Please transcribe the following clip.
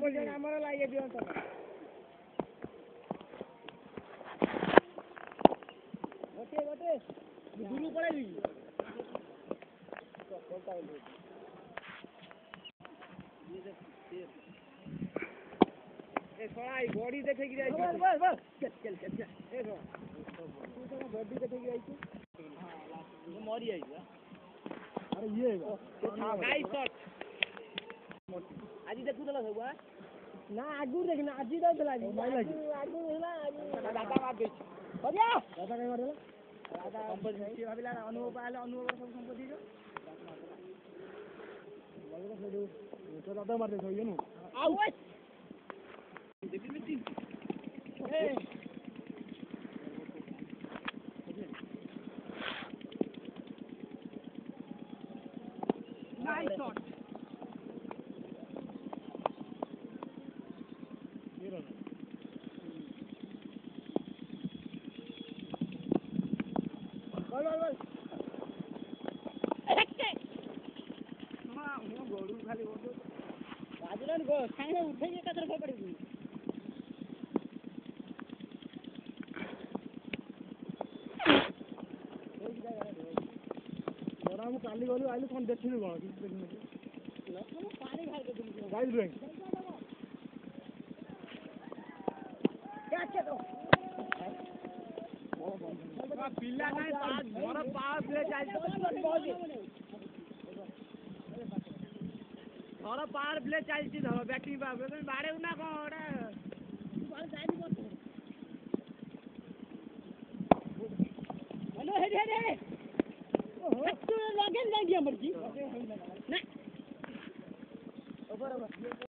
ଆମର ଲାଗେ ଦିଅ ତ ଗୋଟେ ଦୂରୁ ପଳେଇଲି ए सळाई बॉडी देखे कि जाई बस बस बस चल चल चल ए रो तू तो बॉडी देखे कि जाई हां लास्ट मरी जाई अरे ये गाइस शॉट आज देखु दला सब ना आगु देखना आज दला आगु होला दादा मार दे बढ़िया दादा के मारला दादा संपत्ति भाबिला अनुभव आले अनुभव सब संपत्ति जो बोलबो से तो दादा मार दे ये नु out Hey! Nice shot! Ball! गोरू खाली बोल राजन गो खाने उठे के कतर पकड़ी हम काली गलु आइलु कोन देखिनु कोन देखिनु हम पानी घाल के दिनु गाइस रे क्या तो पिल्ला नहीं पास घर पास ले जाई घर पार प्ले चलती धर बैटिंग बाड़े ना कौन हेलो हे हे हे लगे जाएगी मर्जी ना